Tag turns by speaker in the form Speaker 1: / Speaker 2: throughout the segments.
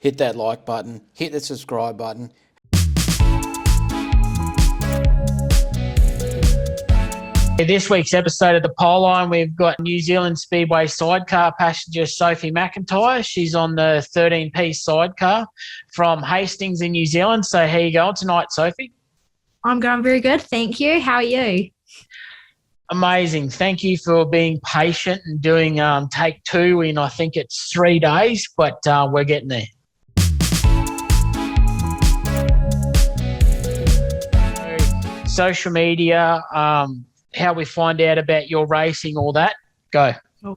Speaker 1: hit that like button, hit the subscribe button.
Speaker 2: This week's episode of the Pole Line, we've got New Zealand Speedway Sidecar passenger Sophie Mcintyre. She's on the 13-piece sidecar from Hastings in New Zealand. So how you going tonight, Sophie?
Speaker 3: I'm going very good, thank you. How are you?
Speaker 2: Amazing. Thank you for being patient and doing take two in, I think it's 3 days, but we're getting there. Social media, how we find out about your racing, all that. Go.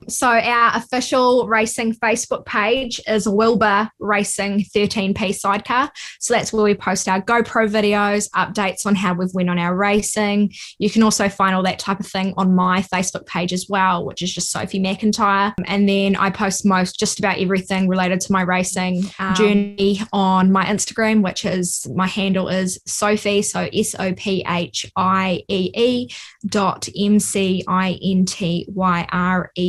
Speaker 3: So our official racing Facebook page is Willba Racing 13-piece sidecar. So that's where we post our GoPro videos, updates on how we've went on our racing. You can also find all that type of thing on my Facebook page as well, which is just Sophie Mcintyre. And then I post just about everything related to my racing journey on my Instagram, which is, my handle is Sophie, so SOPHIE.MCINTYRE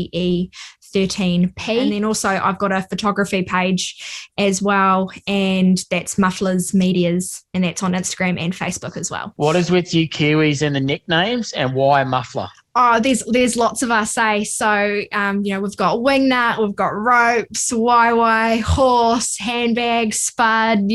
Speaker 3: 13P. And then also I've got a photography page as well, and that's Mufflers Medias, and that's on Instagram and Facebook as well.
Speaker 2: What is with you Kiwis and the nicknames, and why Muffler?
Speaker 3: Oh, there's lots of us, eh? So, we've got Wingnut, we've got Ropes, YY, Horse, Handbag, Spud,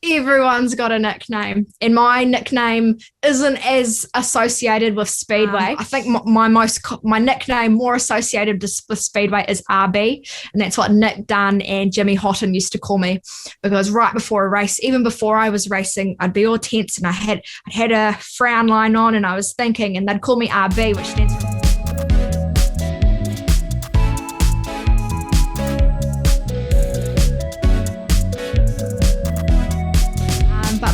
Speaker 3: everyone's got a nickname, and my nickname isn't as associated with Speedway. I think my nickname more associated with Speedway is RB, and that's what Nick Dunn and Jimmy Houghton used to call me, because right before a race, even before I was racing, I'd be all tense and I'd had a frown line on, and I was thinking, and they'd call me RB, which stands for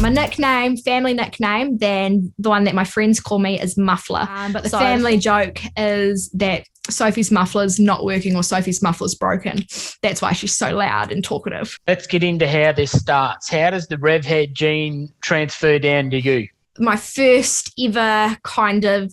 Speaker 3: my nickname, family nickname, then the one that my friends call me is Muffler. But the family joke is that Sophie's muffler's not working, or Sophie's muffler's broken. That's why she's so loud and talkative.
Speaker 2: Let's get into how this starts. How does the rev head gene transfer down to you?
Speaker 3: My first ever kind of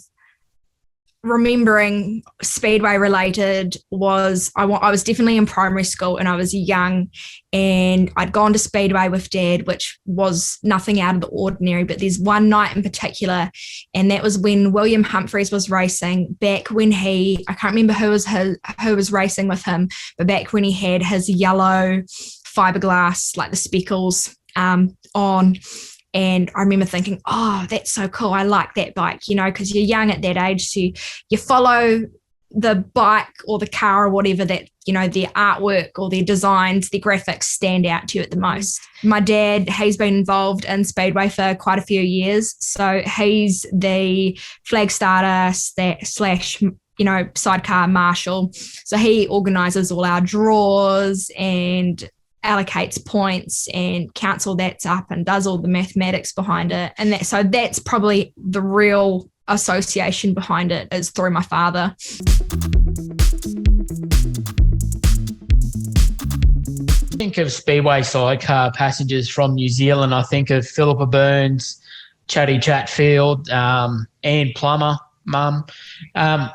Speaker 3: remembering Speedway related was I was definitely in primary school, and I was young, and I'd gone to Speedway with Dad, which was nothing out of the ordinary. But there's one night in particular, and that was when William Humphreys was racing, back when I can't remember who was racing with him, but back when he had his yellow fiberglass, like the speckles on. And I remember thinking, oh, that's so cool. I like that bike, because you're young at that age. So you follow the bike or the car or whatever that, their artwork or their designs, their graphics stand out to you at the most. My dad, he's been involved in Speedway for quite a few years. So he's the flag starter / sidecar marshal. So he organises all our draws and allocates points and counts all that up and does all the mathematics behind it. And that's probably the real association behind it, is through my father.
Speaker 2: I think of Speedway sidecar passengers from New Zealand. I think of Philippa Burns, Chatty Chatfield, Anne Plummer, Mum.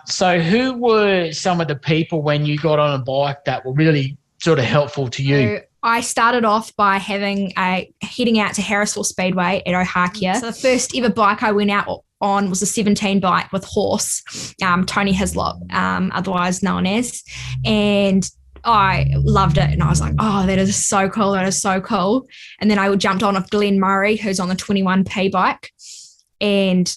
Speaker 2: So who were some of the people when you got on a bike that were really sort of helpful to you?
Speaker 3: So I started off by heading out to Harrisville Speedway at Ohakia. So the first ever bike I went out on was a 17 bike with Horse, Tony Hislop, otherwise known as, and I loved it. And I was like, oh, that is so cool. That is so cool. And then I jumped on with Glenn Murray, who's on the 21P bike. And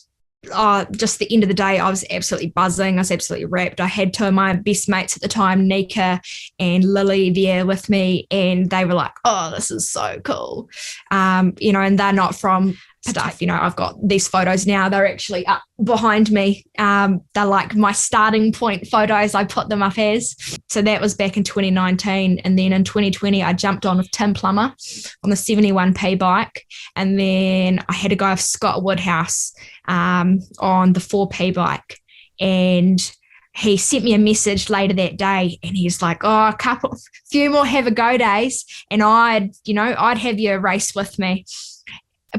Speaker 3: just the end of the day, I was absolutely buzzing. I was absolutely wrapped. I had two of my best mates at the time, Nika and Lily, there with me, and they were like, oh, this is so cool. And they're not from stuff. I've got these photos now. They're actually up behind me. They're like my starting point photos. I put them up as. So that was back in 2019. And then in 2020, I jumped on with Tim Plummer on the 71P bike. And then I had a guy with Scott Woodhouse on the 4P bike. And he sent me a message later that day, and he's like, oh, few more have a go days, and I'd have you race with me.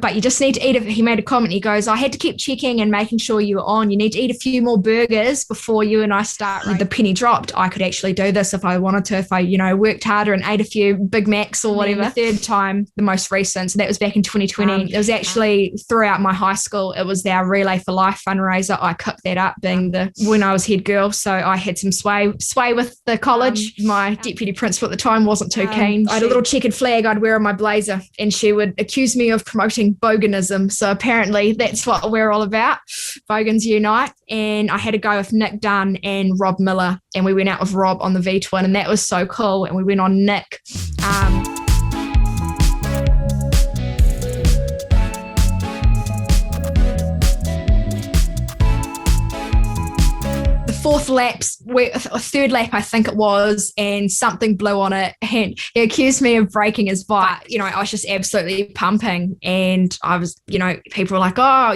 Speaker 3: but you just need to eat he made a comment. He goes, I had to keep checking and making sure you were on. You need to eat a few more burgers before you and I start. The penny dropped. I could actually do this if I wanted to, if I, worked harder and ate a few Big Macs or whatever. The third time, the most recent, so that was back in 2020. It was actually throughout my high school. It was our Relay for Life fundraiser. I cooked that up being when I was head girl. So I had some sway with the college. My deputy principal at the time wasn't too keen. I had a little checkered flag I'd wear on my blazer, and she would accuse me of promoting boganism. So apparently that's what we're all about. Bogans unite. And I had to go with Nick Dunn and Rob Miller, and we went out with Rob on the V-twin, and that was so cool. And we went on Nick. Third lap, I think it was, and something blew on it, and he accused me of breaking his bike. I was just absolutely pumping, and I was, people were like, oh,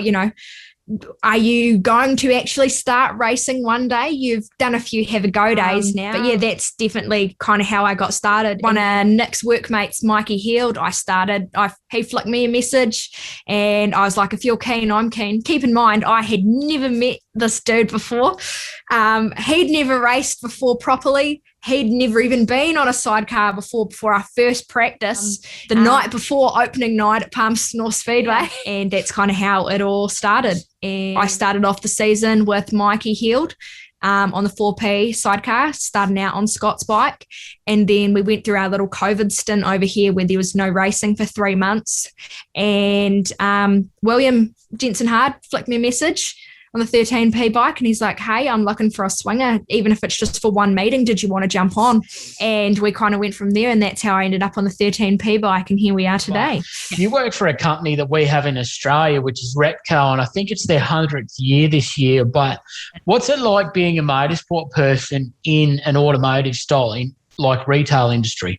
Speaker 3: are you going to actually start racing one day? You've done a few have a go days now. But yeah, that's definitely kind of how I got started. One of Nick's workmates, Mikey Heald, he flicked me a message, and I was like, if you're keen, I'm keen. Keep in mind, I had never met this dude before. He'd never raced before properly. He'd never even been on a sidecar before our first practice, the night before opening night at Palmerston North Speedway. And that's kind of how it all started. And I started off the season with Mikey Heald on the 4P sidecar, starting out on Scott's bike. And then we went through our little COVID stint over here where there was no racing for 3 months. And William Jensen Hard flicked me a message on the 13P bike, and he's like, hey, I'm looking for a swinger, even if it's just for one meeting. Did you want to jump on? And we kind of went from there, and that's how I ended up on the 13P bike, and here we are today.
Speaker 2: Wow. You work for a company that we have in Australia, which is Repco, and I think it's their 100th year this year. But what's it like being a motorsport person in an automotive style, in like retail industry?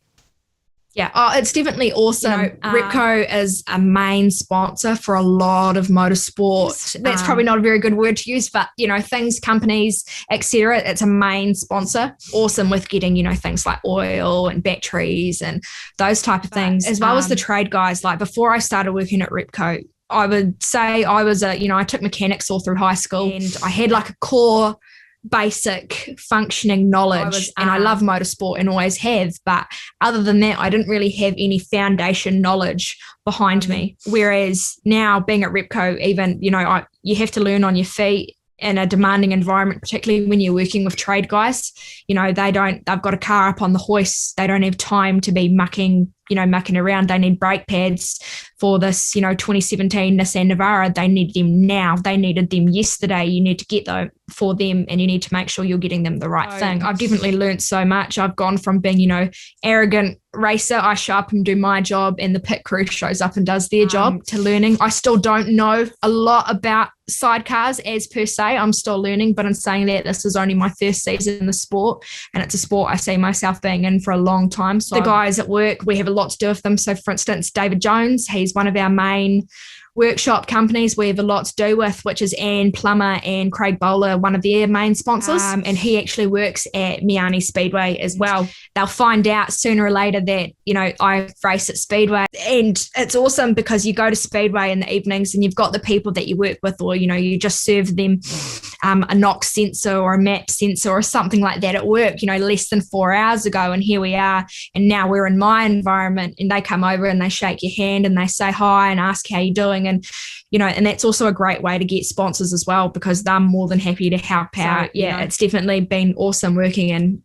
Speaker 3: Yeah, it's definitely awesome. Repco is a main sponsor for a lot of motorsport. That's probably not a very good word to use, but, things, companies, etc. It's a main sponsor. Awesome with getting, things like oil and batteries and those type of things, as well as the trade guys. Like before I started working at Repco, I would say I was I took mechanics all through high school, and I had like a core basic functioning knowledge, and I love motorsport and always have, but other than that I didn't really have any foundation knowledge behind me. Whereas now, being at Repco, even you have to learn on your feet in a demanding environment, particularly when you're working with trade guys. They've got a car up on the hoist, they don't have time to be mucking around. They need brake pads for this 2017 Nissan Navara. They need them now. They needed them yesterday. You need to get them for them, and you need to make sure you're getting them the right thing. I've definitely learned so much. I've gone from being arrogant racer, I show up and do my job, and the pit crew shows up and does their job, to learning. I still don't know a lot about sidecars as per se. I'm still learning, but in saying that, this is only my first season in the sport, and it's a sport I see myself being in for a long time. So the guys at work, we have a lot to do with them. So for instance, David Jones, he's one of our main workshop companies we have a lot to do with, which is Anne Plummer and Craig Bowler, one of their main sponsors. And he actually works at Miami Speedway as well. They'll find out sooner or later that, I race at Speedway. And it's awesome because you go to Speedway in the evenings and you've got the people that you work with, or, you just serve them a knock sensor or a map sensor or something like that at work, less than 4 hours ago. And here we are. And now we're in my environment, and they come over and they shake your hand and they say hi and ask how you're doing. And, and that's also a great way to get sponsors as well, because they're more than happy to help out. It's definitely been awesome working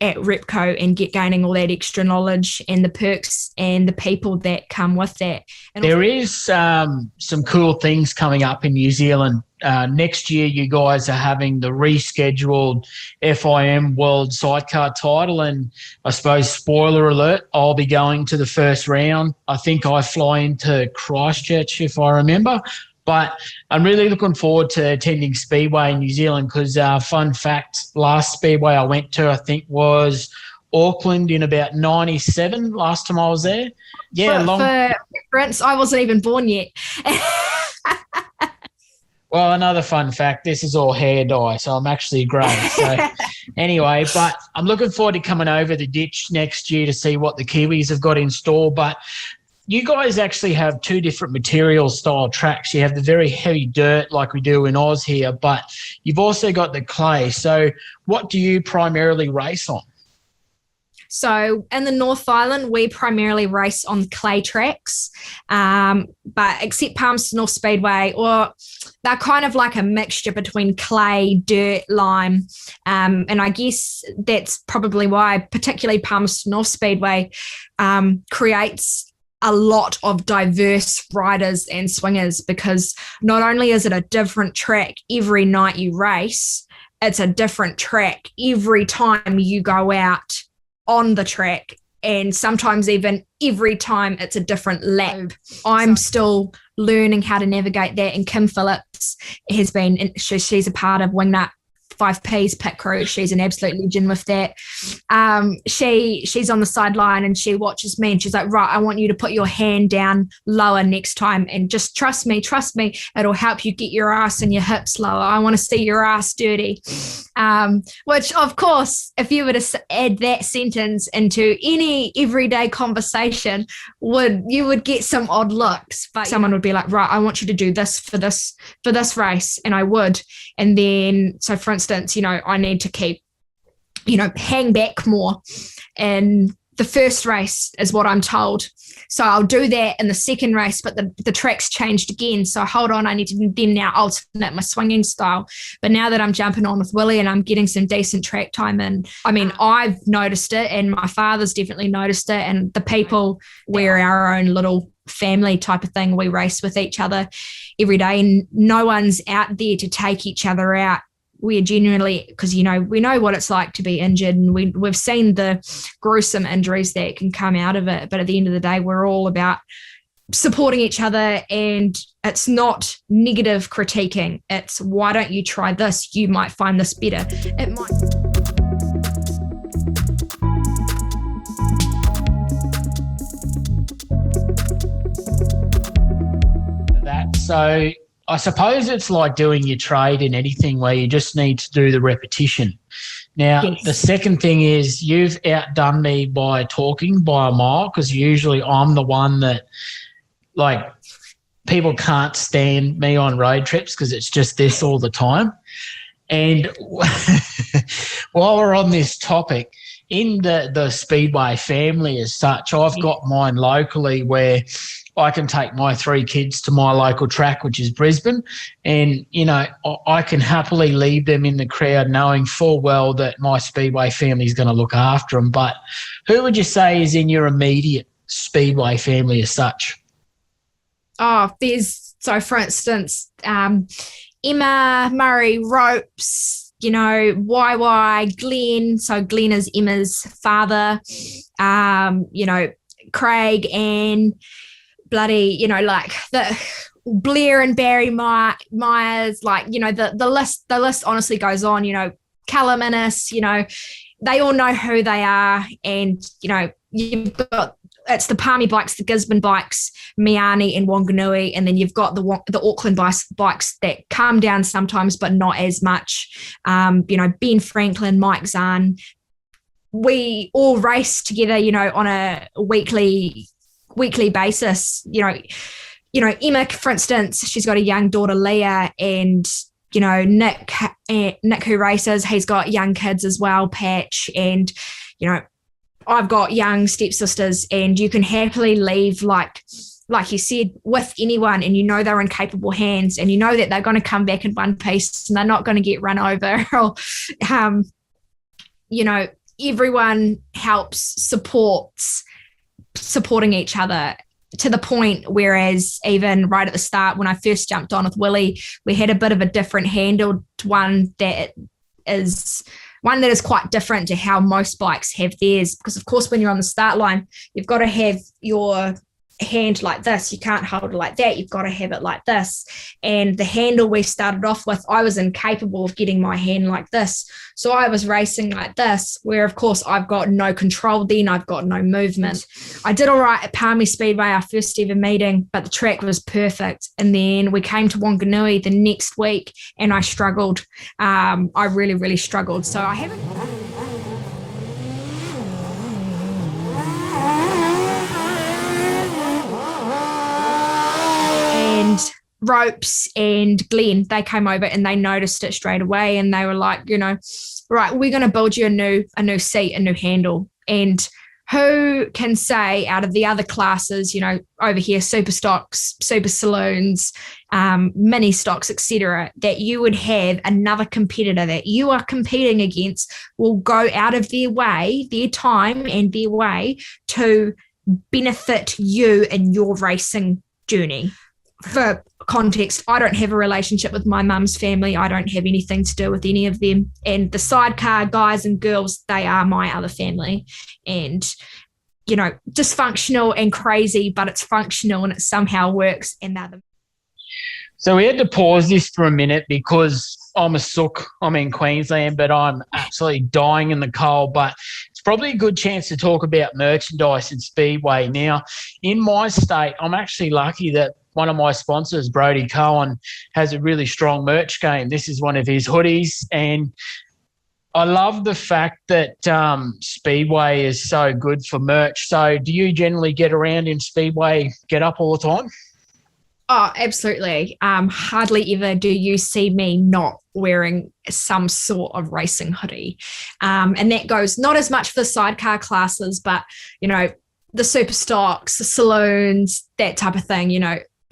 Speaker 3: at Repco and gaining all that extra knowledge and the perks and the people that come with that. And
Speaker 2: there is some cool things coming up in New Zealand. Next year, you guys are having the rescheduled FIM World Sidecar title, and I suppose, spoiler alert, I'll be going to the first round. I think I fly into Christchurch, if I remember. But I'm really looking forward to attending Speedway in New Zealand because, fun fact, last Speedway I went to, I think, was Auckland in about 97, last time I was there. Yeah,
Speaker 3: for reference, I wasn't even born yet.
Speaker 2: Well, another fun fact, this is all hair dye, so I'm actually grey. So anyway, but I'm looking forward to coming over the ditch next year to see what the Kiwis have got in store. But you guys actually have two different material style tracks. You have the very heavy dirt like we do in Oz here, but you've also got the clay. So what do you primarily race on?
Speaker 3: So in the North Island, we primarily race on clay tracks, but except Palmerston North Speedway, or they're kind of like a mixture between clay, dirt, lime, and I guess that's probably why particularly Palmerston North Speedway creates a lot of diverse riders and swingers, because not only is it a different track every night you race, it's a different track every time you go out on the track, and sometimes even every time it's a different lap. I'm still learning how to navigate that, and Kim Phillips has been, she's a part of Wingnut 5P's pit crew. She's an absolute legend with that. She's on the sideline and she watches me and she's like, right, I want you to put your hand down lower next time and just trust me, it'll help you get your ass and your hips lower. I want to see your ass dirty. Which of course, if you were to add that sentence into any everyday conversation, you would get some odd looks, but someone would be like, right, I want you to do this for this race, and I would. And then, so for instance, I need to keep, hang back more. And the first race is what I'm told. So I'll do that in the second race, but the track's changed again. So hold on, I need to then now alternate my swinging style. But now that I'm jumping on with Willie and I'm getting some decent track time in, I mean, I've noticed it and my father's definitely noticed it. And the people, we're our own little family type of thing. We race with each other every day and no one's out there to take each other out. We are genuinely, because we know what it's like to be injured, and we've seen the gruesome injuries that can come out of it, but at the end of the day we're all about supporting each other, and it's not negative critiquing, it's why don't you try this, you might find this better. It might.
Speaker 2: So I suppose it's like doing your trade in anything where you just need to do the repetition. Now, yes. The second thing is you've outdone me by talking by a mile, because usually I'm the one that, like, people can't stand me on road trips because it's just this all the time. And while we're on this topic, in the Speedway family as such, I've got mine locally where I can take my 3 kids to my local track, which is Brisbane, and, I can happily leave them in the crowd knowing full well that my Speedway family is going to look after them. But who would you say is in your immediate Speedway family as such?
Speaker 3: Oh, for instance, Emma, Murray, Ropes, YY, Glenn. So Glenn is Emma's father, Craig, and bloody, like the Blair and Barry Myers, like, the list honestly goes on, Callum Innes, they all know who they are. And, you've got, it's the Palmy bikes, the Gisborne bikes, Miani and Wanganui. And then you've got the Auckland bikes that come down sometimes, but not as much. Ben Franklin, Mike Zahn, we all race together, on a weekly basis. Emma, for instance, she's got a young daughter, Leah, and Nick who races, he's got young kids as well, Patch, and I've got young stepsisters, and you can happily leave, like you said, with anyone, and they're in capable hands, and that they're going to come back in one piece and they're not going to get run over, or everyone helps, supporting each other to the point, whereas even right at the start when I first jumped on with Willie, we had a bit of a different handle to one that is quite different to how most bikes have theirs, because of course when you're on the start line you've got to have your hand like this, you can't hold it like that, you've got to have it like this. And the handle we started off with, I was incapable of getting my hand like this, so I was racing like this, where of course I've got no control, then I've got no movement. I did all right at Palmy Speedway, our first ever meeting, but the track was perfect. And then we came to Wanganui the next week and I struggled. I really, really struggled. So I haven't... Ropes and Glenn, they came over and they noticed it straight away, and they were like, right, we're going to build you a new seat, a new handle. And who can say out of the other classes, over here, super stocks, super saloons, mini stocks, etc., that you would have another competitor that you are competing against will go out of their way, their time and their way to benefit you in your racing journey. For context, I don't have a relationship with my mum's family. I don't have anything to do with any of them. And the Sidecar guys and girls, they are my other family. And, dysfunctional and crazy, but it's functional and it somehow works. And they're the...
Speaker 2: So we had to pause this for a minute because I'm a sook. I'm in Queensland, but I'm absolutely dying in the cold. But it's probably a good chance to talk about merchandise and Speedway. Now, in my state, I'm actually lucky that one of my sponsors, Cohen, has a really strong merch game. This is one of his hoodies, and I love the fact that Speedway is so good for merch. So do you generally get around in Speedway, get up all the time?
Speaker 3: Oh, absolutely. Hardly ever do you see me not wearing some sort of racing hoodie. And that goes not as much for the Sidecar classes, but, the super stocks, the saloons, that type of thing,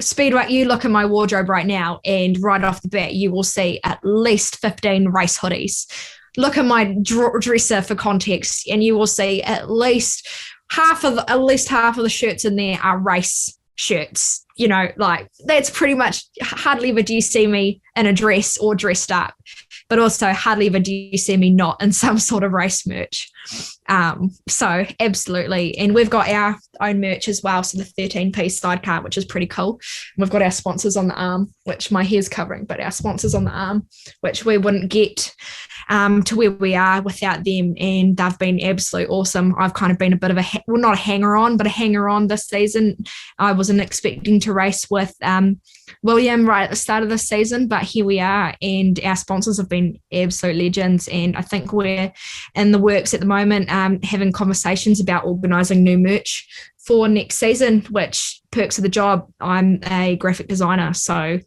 Speaker 3: Speedway, you look at my wardrobe right now and right off the bat, you will see at least 15 race hoodies. Look at my dresser for context and you will see at least half of the shirts in there are race shirts. That's pretty much, hardly ever do you see me in a dress or dressed up, but also hardly ever do you see me not in some sort of race merch. So absolutely. And we've got our own merch as well. So the 13-piece Sidecar, which is pretty cool. We've got our sponsors on the arm, which my hair's covering, but our sponsors on the arm, which we wouldn't get to where we are without them. And they've been absolutely awesome. I've kind of been a bit of not a hanger-on, but a hanger-on this season. I wasn't expecting to race with William right at the start of the season, but here we are, and our sponsors have been absolute legends. And I think we're in the works at the moment, having conversations about organising new merch for next season, which perks of the job. I'm a graphic designer, so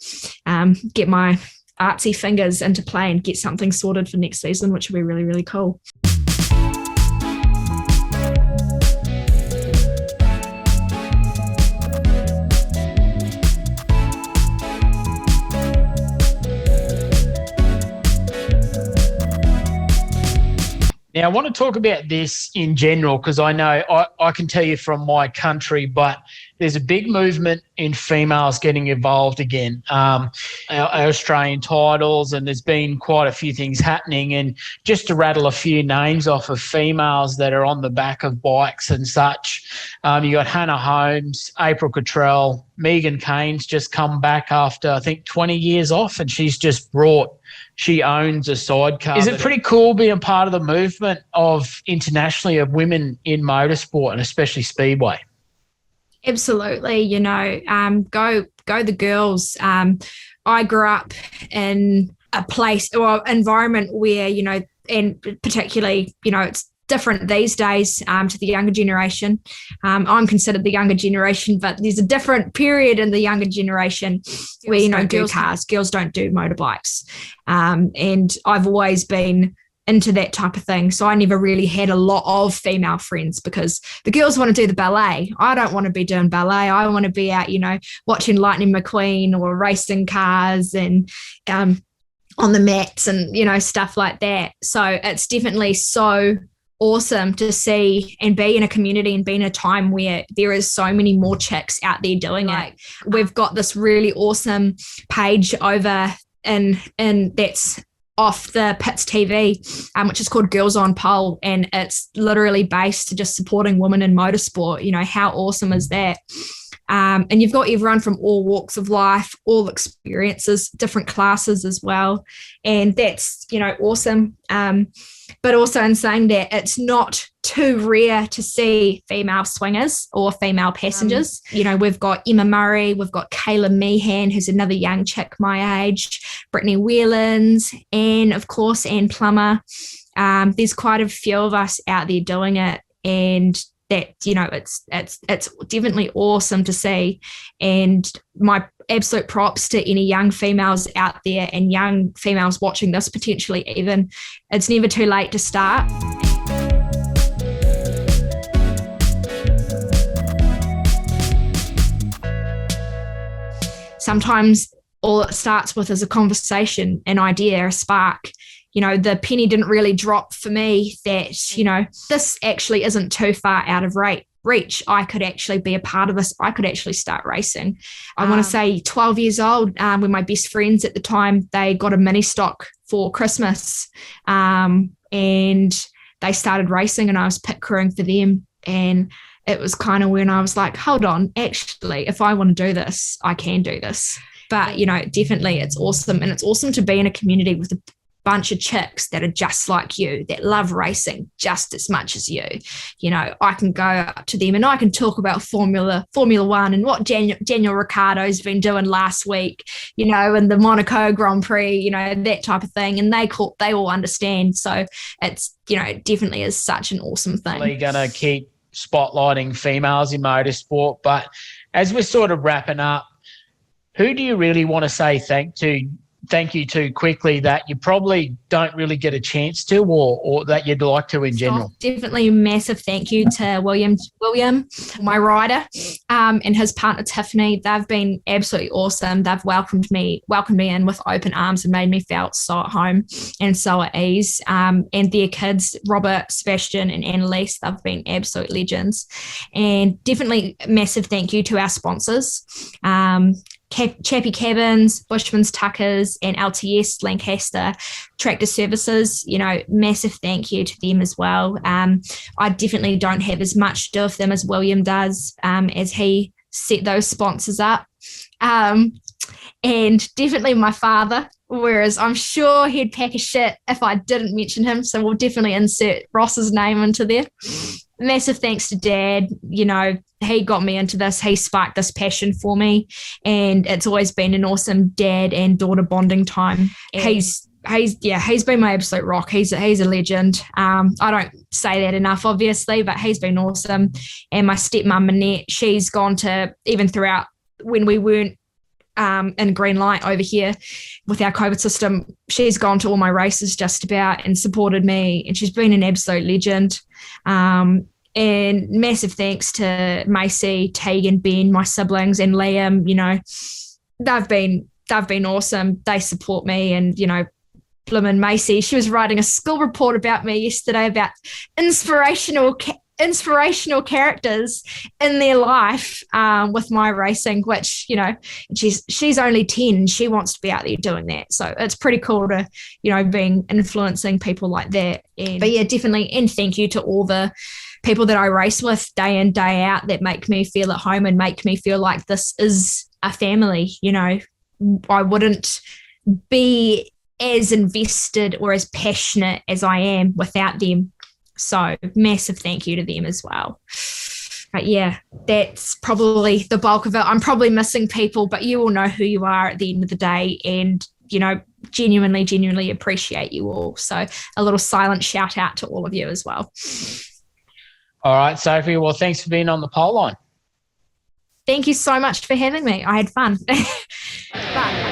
Speaker 3: get my artsy fingers into play and get something sorted for next season, which will be really, really cool.
Speaker 2: Now, I want to talk about this in general because I know I can tell you from my country, but there's a big movement in females getting involved again. Our Australian titles, and there's been quite a few things happening. And just to rattle a few names off of females that are on the back of bikes and such, you got Hannah Holmes, April Cottrell, Megan Kane's just come back after, I think, 20 years off, and she owns a sidecar. Is it pretty cool being part of the movement of internationally of women in motorsport and especially Speedway?
Speaker 3: Absolutely. Go the girls. I grew up in a place or environment where, and particularly, it's different these days to the younger generation. I'm considered the younger generation, but there's a different period in the younger generation where, girls don't do motorbikes. And I've always been into that type of thing. So I never really had a lot of female friends because the girls want to do the ballet. I don't want to be doing ballet. I want to be out, watching Lightning McQueen or racing cars and on the mats and, stuff like that. So it's definitely so awesome to see and be in a community and be in a time where there is so many more chicks out there doing it. We've got this really awesome page over and that's off the Pits TV, which is called Girls on Pole, and it's literally based to just supporting women in motorsport. How awesome is that? And you've got everyone from all walks of life, all experiences, different classes as well, and that's awesome. But also in saying that, it's not too rare to see female swingers or female passengers. We've got Emma Murray, we've got Kayla Meehan, who's another young chick my age, Brittany Whelans, and of course Anne Plummer. There's quite a few of us out there doing it, and that it's definitely awesome to see. And absolute props to any young females out there and young females watching this potentially even. It's never too late to start. Sometimes all it starts with is a conversation, an idea, a spark. You know, the penny didn't really drop for me that, you know, this actually isn't too far out of reach. I could actually be a part of this. I could actually start racing. I want to say 12 years old, when my best friends at the time, they got a mini stock for Christmas, and they started racing, and I was pit crewing for them. And it was kind of when I was like, hold on, actually, if I want to do this, I can do this. But, you know, definitely it's awesome. And it's awesome to be in a community with a bunch of chicks that are just like you, that love racing just as much as you. You know, I can go up to them and I can talk about Formula One and what Daniel Ricciardo's been doing last week, you know, and the Monaco Grand Prix, you know, that type of thing. And they all understand. So it's, you know, it definitely is such an awesome thing.
Speaker 2: We're going to keep spotlighting females in motorsport. But as we're sort of wrapping up, who do you really want to say thank you to quickly that you probably don't really get a chance to, or that you'd like to in general?
Speaker 3: Definitely a massive thank you to William, my rider, and his partner Tiffany. They've been absolutely awesome. They've welcomed me in with open arms and made me feel so at home and so at ease. And their kids, Robert, Sebastian and Annalise, they've been absolute legends. And definitely a massive thank you to our sponsors, Chappie Cabins, Bushman's Tuckers, and LTS Lancaster Tractor Services. You know, massive thank you to them as well. I definitely don't have as much to do with them as William does, as he set those sponsors up. And definitely my father, whereas I'm sure he'd pack a shit if I didn't mention him. So we'll definitely insert Ross's name into there. Massive thanks to Dad. You know, he got me into this. He sparked this passion for me, and it's always been an awesome dad and daughter bonding time. He's been my absolute rock. He's a legend. I don't say that enough, obviously, but he's been awesome. And my stepmom Manette, she's gone to, even throughout when we weren't in green light over here with our COVID system, she's gone to all my races just about and supported me, and she's been an absolute legend. And massive thanks to Macy, Tegan, Ben, my siblings, and Liam. You know, they've been awesome. They support me, and, you know, Bloomin' Macy, she was writing a school report about me yesterday about inspirational characters in their life with my racing, which, you know, she's only 10 and she wants to be out there doing that. So it's pretty cool to, you know, being influencing people like that. But yeah, definitely. And thank you to all the people that I race with day in, day out that make me feel at home and make me feel like this is a family. You know, I wouldn't be as invested or as passionate as I am without them. So massive thank you to them as well. But yeah, that's probably the bulk of it. I'm probably missing people, but you all know who you are at the end of the day, and, you know, genuinely appreciate you all. So a little silent shout out to all of you as well.
Speaker 2: All right, Sophie. Well, thanks for being on the pole line.
Speaker 3: Thank you so much for having me. I had fun. But